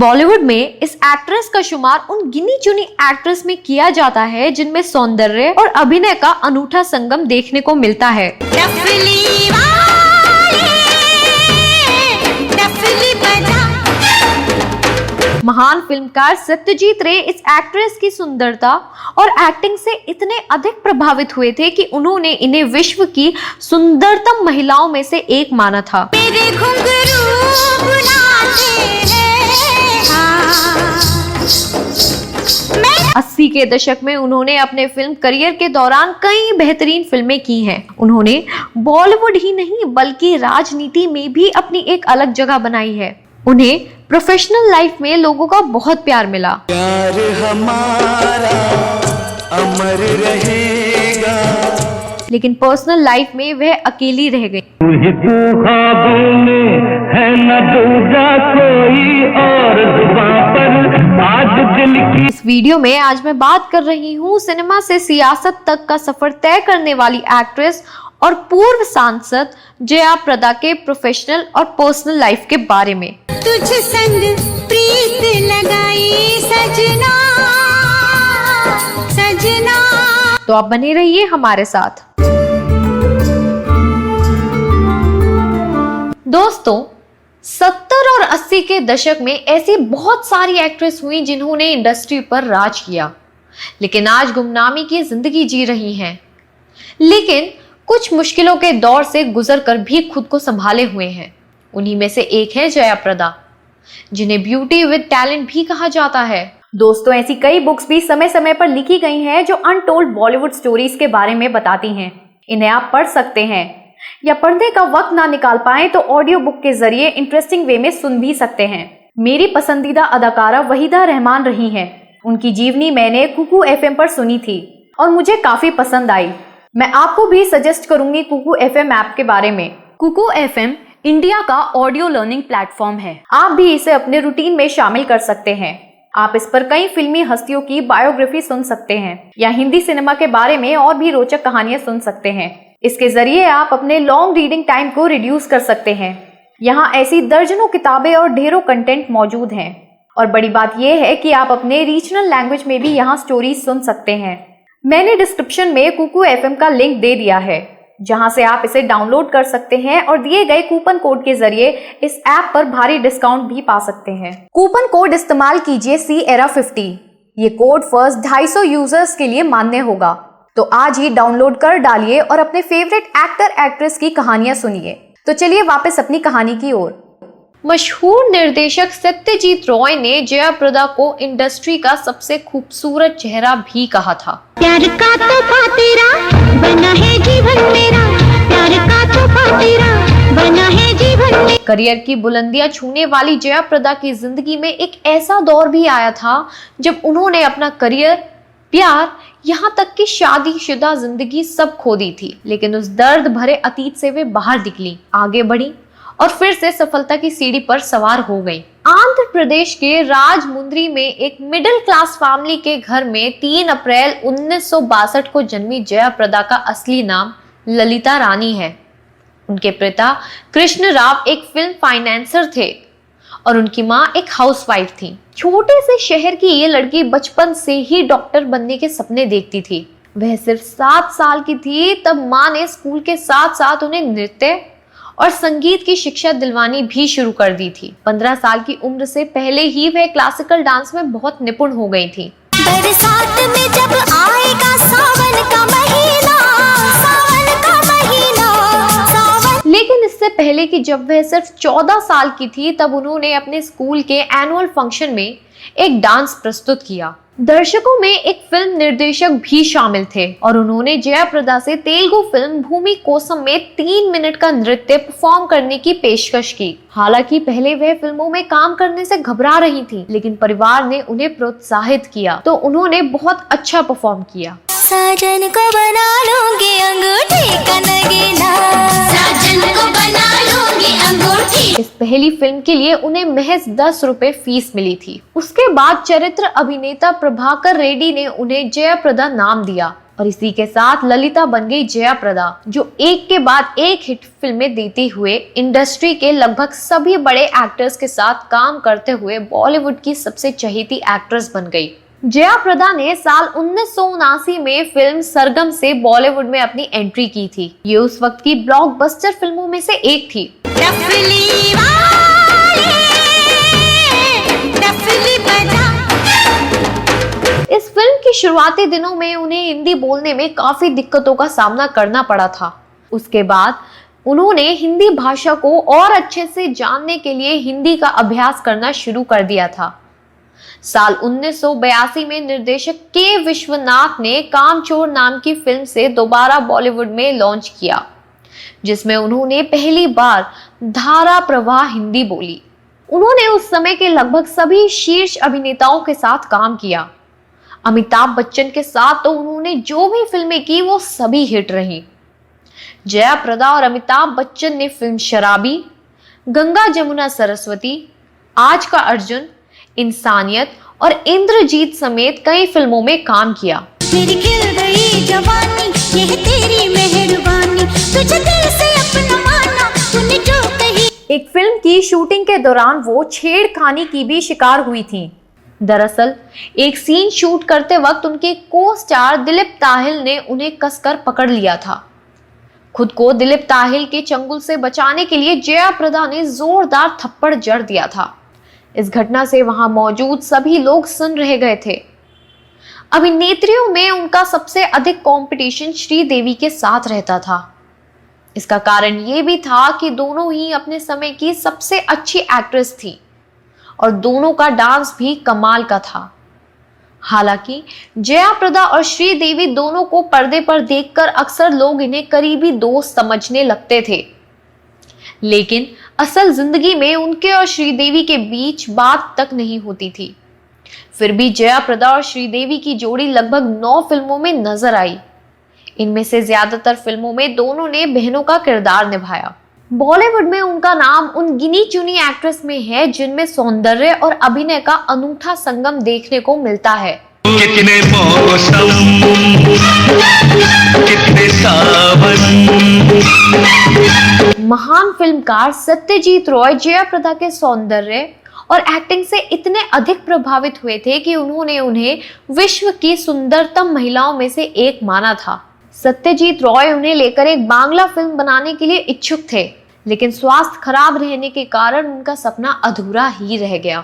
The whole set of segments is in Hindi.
बॉलीवुड में इस एक्ट्रेस का शुमार उन गिनी चुनी एक्ट्रेस में किया जाता है जिनमें सौंदर्य और अभिनय का अनूठा संगम देखने को मिलता है। महान फिल्मकार सत्यजीत रे इस एक्ट्रेस की सुंदरता और एक्टिंग से इतने अधिक प्रभावित हुए थे कि उन्होंने इन्हें विश्व की सुंदरतम महिलाओं में से एक माना था। 80 के दशक में उन्होंने अपने फिल्म करियर के दौरान कई बेहतरीन फिल्में की हैं। उन्होंने बॉलीवुड ही नहीं बल्कि राजनीति में भी अपनी एक अलग जगह बनाई है। उन्हें प्रोफेशनल लाइफ में लोगों का बहुत प्यार मिला। प्यार हमारा अमर रहेगा, लेकिन पर्सनल लाइफ में वह अकेली रह गई। है न दूजा कोई और जुबां पर आज दिल की। इस वीडियो में आज मैं बात कर रही हूँ सिनेमा से सियासत तक का सफर तय करने वाली एक्ट्रेस और पूर्व सांसद जया प्रदा के प्रोफेशनल और पर्सनल लाइफ के बारे में। तुझ संग प्रीत लगाई सजना सजना। तो आप बने रहिए हमारे साथ। दोस्तों, 70 और 80 के दशक में ऐसी बहुत सारी एक्ट्रेस हुई जिन्होंने इंडस्ट्री पर राज किया, लेकिन आज गुमनामी की जिंदगी जी रही हैं। लेकिन कुछ मुश्किलों के दौर से गुजरकर भी खुद को संभाले हुए हैं। उन्हीं में से एक है जया प्रदा, जिन्हें ब्यूटी विद टैलेंट भी कहा जाता है। दोस्तों, ऐसी कई बुक्स भी समय समय पर लिखी गई हैं जो अनटोल्ड बॉलीवुड स्टोरीज के बारे में बताती हैं। इन्हें आप पढ़ सकते हैं या पढ़ने का वक्त ना निकाल पाए तो ऑडियो बुक के जरिए इंटरेस्टिंग वे में सुन भी सकते हैं। मेरी पसंदीदा अदाकारा वहीदा रहमान रही हैं। उनकी जीवनी मैंने कुकू एफएम पर सुनी थी और मुझे काफी पसंद आई। मैं आपको भी सजेस्ट करूंगी कुकू एफएम ऐप के बारे में। कुकू एफएम इंडिया का ऑडियो लर्निंग प्लेटफॉर्म है। आप भी इसे अपने रूटीन में शामिल कर सकते हैं। आप इस पर कई फिल्मी हस्तियों की बायोग्राफी सुन सकते हैं या हिंदी सिनेमा के बारे में और भी रोचक कहानियां सुन सकते हैं। इसके जरिए आप अपने लॉन्ग रीडिंग टाइम को रिड्यूस कर सकते हैं। यहाँ ऐसी दर्जनों किताबें और ढेरों कंटेंट मौजूद हैं। और बड़ी बात यह है कि आप अपने रीजनल लैंग्वेज में भी यहाँ स्टोरीज सुन सकते हैं। मैंने डिस्क्रिप्शन में कुकू एफएम का लिंक दे दिया है, जहां से आप इसे डाउनलोड कर सकते हैं और दिए गए कूपन कोड के जरिए इस ऐप पर भारी डिस्काउंट भी पा सकते हैं। कूपन कोड इस्तेमाल कीजिए CERA50। ये कोड फर्स्ट 250 यूजर्स के लिए मान्य होगा। तो आज ही डाउनलोड कर डालिए और अपने फेवरेट एक्टर एक्ट्रेस की कहानियां सुनिए। तो चलिए वापस अपनी कहानी की ओर। मशहूर निर्देशक सत्यजीत रॉय ने जया प्रदा को इंडस्ट्री का सबसे खूबसूरत चेहरा भी कहा था। प्यार का तोहफा तेरा बना है जीवन मेरा, प्यार का तोहफा तेरा बना है जीवन मेरा। करियर की बुलंदियां छूने वाली जया प्रदा की जिंदगी में एक ऐसा दौर भी आया था जब उन्होंने अपना करियर, प्यार, यहाँ तक कि शादीशुदा जिंदगी सब खो दी थी। लेकिन उस दर्द भरे अतीत से वे बाहर निकली, आगे बढ़ी और फिर से सफलता की सीढ़ी पर सवार हो गई। आंध्र प्रदेश के राजमुंद्री में एक मिडिल क्लास फैमिली के घर में 3 अप्रैल 1962 को जन्मी जया प्रदा का असली नाम ललिता रानी है। उनके पिता कृष्ण राव एक फिल्म फाइनेंसर थे और उनकी माँ एक हाउसवाइफ थी। छोटे से शहर की ये लड़की बचपन से ही डॉक्टर बनने के सपने देखती थी। वह सिर्फ 7 साल की थी तब माँ ने स्कूल के साथ साथ उन्हें नृत्य और संगीत की शिक्षा दिलवानी भी शुरू कर दी थी। 15 साल की उम्र से पहले ही वह क्लासिकल डांस में बहुत निपुण हो गई थी। बरसात में जब आएगा सावन का महीना, सावन का महीना, सावन। लेकिन इससे पहले कि जब वह सिर्फ 14 साल की थी तब उन्होंने अपने स्कूल के एनुअल फंक्शन में एक डांस प्रस्तुत किया। दर्शकों में एक फिल्म निर्देशक भी शामिल थे और उन्होंने जया प्रदा से तेलुगु फिल्म भूमि कोसम में 3 मिनट का नृत्य परफॉर्म करने की पेशकश की। हालांकि पहले वह फिल्मों में काम करने से घबरा रही थी, लेकिन परिवार ने उन्हें प्रोत्साहित किया तो उन्होंने बहुत अच्छा परफॉर्म किया। साजन को बना लूंगी अंगूठी का नगीना, साजन को बना लूंगी अंगूठी। इस पहली फिल्म के लिए उन्हें महज 10 रुपए फीस मिली थी। उसके बाद चरित्र अभिनेता प्रभाकर रेड्डी ने उन्हें जया प्रदा नाम दिया। और इसी के साथ ललिता बन गई जया प्रदा, जो एक के बाद एक हिट फिल्में देते हुए इंडस्ट्री के लगभग सभी बड़े एक्टर्स के साथ काम करते हुए बॉलीवुड की सबसे चहेती एक्ट्रेस बन गई। जया प्रदा ने साल 1979 में फिल्म सरगम से बॉलीवुड में अपनी एंट्री की थी। ये उस वक्त की ब्लॉकबस्टर फिल्मों में से एक थी। डफली वाले, डफली बजा। इस फिल्म की शुरुआती दिनों में उन्हें हिंदी बोलने में काफी दिक्कतों का सामना करना पड़ा था। उसके बाद उन्होंने हिंदी भाषा को और अच्छे से जानने के लिए हिंदी का अभ्यास करना शुरू कर दिया था। साल 1982 में निर्देशक के विश्वनाथ ने कामचोर नाम की फिल्म से दोबारा बॉलीवुड में लॉन्च किया, जिसमें उन्होंने पहली बार धारा प्रवाह हिंदी बोली। उन्होंने उस समय के लगभग सभी शीर्ष अभिनेताओं के साथ काम किया। अमिताभ बच्चन के साथ तो उन्होंने जो भी फिल्में की वो सभी हिट रही। जया प्रदा और अमिताभ बच्चन ने फिल्म शराबी, गंगा जमुना सरस्वती, आज का अर्जुन, इंसानियत और इंद्रजीत समेत कई फिल्मों में काम किया। मेरी खिल गई जवानी, ये तेरी मेहरबानी, तुझे दिल से अपना माना, तूने जो कही। एक फिल्म की शूटिंग के दौरान वो छेड़खानी की भी शिकार हुई थी। दरअसल एक सीन शूट करते वक्त उनके को स्टार दिलीप ताहिल ने उन्हें कसकर पकड़ लिया था। खुद को दिलीप ताहिल के चंगुल से बचाने के लिए जया प्रदा ने जोरदार थप्पड़ जड़ दिया था। इस घटना से वहां मौजूद सभी लोग सुन रह गए थे। अभिनेत्रियों में उनका सबसे अधिक कंपटीशन श्रीदेवी के साथ रहता था। इसका कारण यह भी था कि दोनों ही अपने समय की सबसे अच्छी एक्ट्रेस थी और दोनों का डांस भी कमाल का था। हालांकि जया प्रदा और श्रीदेवी दोनों को पर्दे पर देखकर अक्सर लोग इन्हें करीबी दोस्त समझने लगते थे, लेकिन असल जिंदगी में उनके और श्रीदेवी के बीच बात तक नहीं होती थी। फिर भी जया प्रदा और श्रीदेवी की जोड़ी लगभग 9 फिल्मों में नजर आई। इनमें से ज्यादातर फिल्मों में दोनों ने बहनों का किरदार निभाया। बॉलीवुड में उनका नाम उन गिनी चुनी एक्ट्रेस में है जिनमें सौंदर्य और अभिनय का अनूठा संगम देखने को मिलता है। कितने मौसम, कितने सावन। महान फिल्मकार सत्यजीत रॉय जया प्रदा के सौंदर्य और एक्टिंग से इतने अधिक प्रभावित हुए थे कि उन्होंने उन्हें विश्व की सुंदरतम महिलाओं में से एक माना था। सत्यजीत रॉय उन्हें लेकर एक बांग्ला फिल्म बनाने के लिए इच्छुक थे, लेकिन स्वास्थ्य खराब रहने के कारण उनका सपना अधूरा ही रह गया।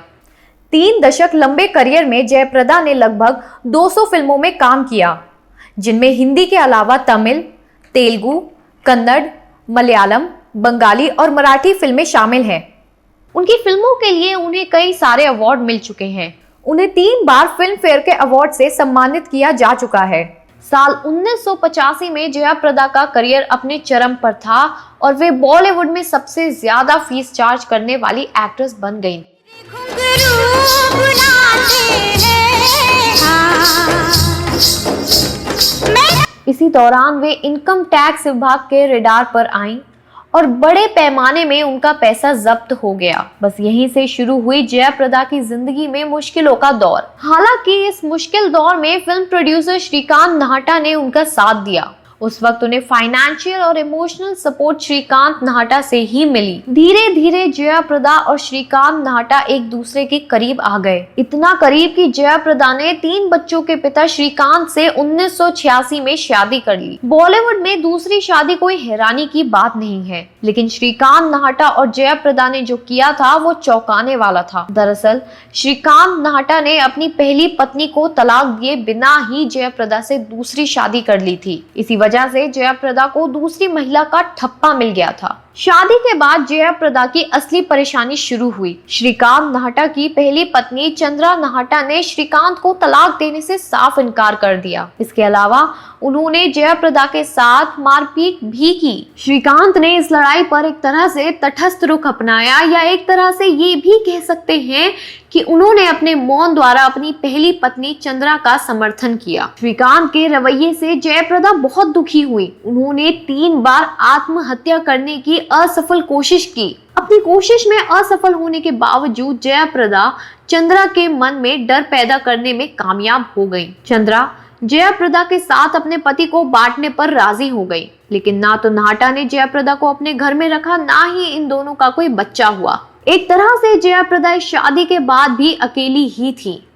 3 दशक लंबे करियर में जया प्रदा ने लगभग 200 फिल्मों में काम किया, जिनमें हिंदी के अलावा तमिल, तेलुगु, कन्नड़, मलयालम, बंगाली और मराठी फिल्में शामिल हैं। उनकी फिल्मों के लिए उन्हें कई सारे अवार्ड मिल चुके हैं। उन्हें 3 बार फिल्म फेयर के अवार्ड से सम्मानित किया जा चुका है। साल 1985 में जया प्रदा का करियर अपने चरम पर था और वे बॉलीवुड में सबसे ज्यादा फीस चार्ज करने वाली एक्ट्रेस बन गईं। इसी दौरान वे इनकम टैक्स विभाग के रडार पर आईं और बड़े पैमाने में उनका पैसा जब्त हो गया। बस यहीं से शुरू हुई जया प्रदा की जिंदगी में मुश्किलों का दौर। हालांकि इस मुश्किल दौर में फिल्म प्रोड्यूसर श्रीकांत नाहटा ने उनका साथ दिया। उस वक्त उन्हें फाइनेंशियल और इमोशनल सपोर्ट श्रीकांत नाहटा से ही मिली। धीरे धीरे जया प्रदा और श्रीकांत नाहटा एक दूसरे के करीब आ गए, इतना करीब कि जया प्रदा ने 3 बच्चों के पिता श्रीकांत से 1986 में शादी कर ली। बॉलीवुड में दूसरी शादी कोई हैरानी की बात नहीं है, लेकिन श्रीकांत नाहटा और जया प्रदा ने जो किया था वो चौंकाने वाला था। दरअसल श्रीकांत नाहटा ने अपनी पहली पत्नी को तलाक दिए बिना ही जया प्रदा से दूसरी शादी कर ली थी। इसी वजह से जया प्रदा को दूसरी महिला का ठप्पा मिल गया था। शादी के बाद जया प्रदा की असली परेशानी शुरू हुई। श्रीकांत नाहटा की पहली पत्नी चंद्रा नाहटा ने श्रीकांत को तलाक देने से साफ इनकार कर दिया। इसके अलावा उन्होंने जया प्रदा के साथ मारपीट भी की। श्रीकांत ने इस लड़ाई पर एक तरह से तटस्थ रुख अपनाया, या एक तरह से ये भी कह सकते हैं कि उन्होंने अपने मौन द्वारा अपनी पहली पत्नी चंद्रा का समर्थन किया। श्रीकांत के रवैये से जया प्रदा बहुत दुखी हुई। उन्होंने 3 बार आत्महत्या करने की असफल कोशिश की। अपनी कोशिश में असफल होने के बावजूद जया प्रदा चंद्रा के मन में डर पैदा करने में कामयाब हो गई। चंद्रा जयाप्रदा के साथ अपने पति को बांटने पर राजी हो गई। लेकिन ना तो नाटा ने जयाप्रदा को अपने घर में रखा, ना ही इन दोनों का कोई बच्चा हुआ। एक तरह से जयाप्रदा इस शादी के बाद भी अकेली ही थी।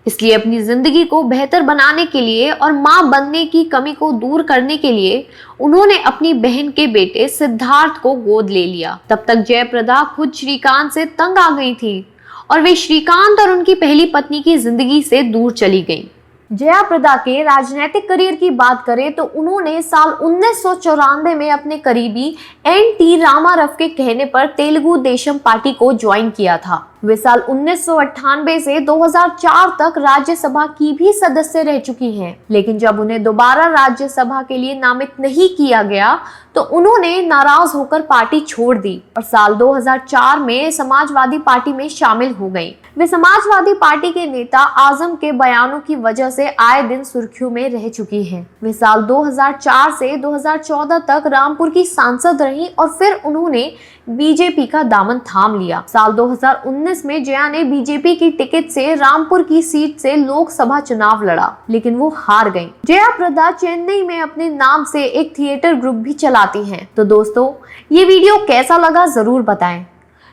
इसलिए अपनी जिंदगी को बेहतर बनाने के लिए और मां बनने की कमी को दूर करने के लिए उन्होंने अपनी बहन के बेटे सिद्धार्थ को गोद ले लिया। तब तक जयाप्रदा खुद श्रीकांत से तंग आ गई थी और वे श्रीकांत और उनकी पहली पत्नी की जिंदगी से दूर चली गई। जयाप्रदा के राजनीतिक करियर की बात करें तो उन्होंने साल 1994 में अपने करीबी एन.टी. रामाराव के कहने पर तेलुगु देशम पार्टी को ज्वाइन किया था। वे साल 1998 से 2004 तक राज्यसभा की भी सदस्य रह चुकी हैं। लेकिन जब उन्हें दोबारा राज्यसभा के लिए नामित नहीं किया गया तो उन्होंने नाराज होकर पार्टी छोड़ दी और साल 2004 में समाजवादी पार्टी में शामिल हो गई। वे समाजवादी पार्टी के नेता आजम के बयानों की वजह से आए दिन सुर्खियों में रह चुकी हैं। वे साल 2004 से 2014 तक रामपुर की सांसद रहीं और फिर उन्होंने बीजेपी का दामन थाम लिया। साल 2019 में जया ने बीजेपी की टिकट से रामपुर की सीट से लोकसभा चुनाव लड़ा, लेकिन वो हार गईं। जयाप्रदा चेन्नई में अपने नाम से एक थिएटर ग्रुप भी चलाती हैं। तो दोस्तों, ये वीडियो कैसा लगा जरूर बताएं।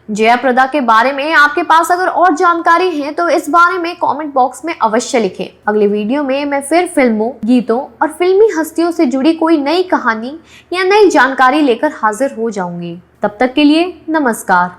जयाप्रदा के बारे में आपके पास अगर और जानकारी है तो इस बारे में कमेंट बॉक्स में अवश्य लिखें। अगले वीडियो में मैं फिर फिल्मों, गीतों और फिल्मी हस्तियों से जुड़ी कोई नई कहानी या नई जानकारी लेकर हाजिर हो जाऊंगी। तब तक के लिए नमस्कार।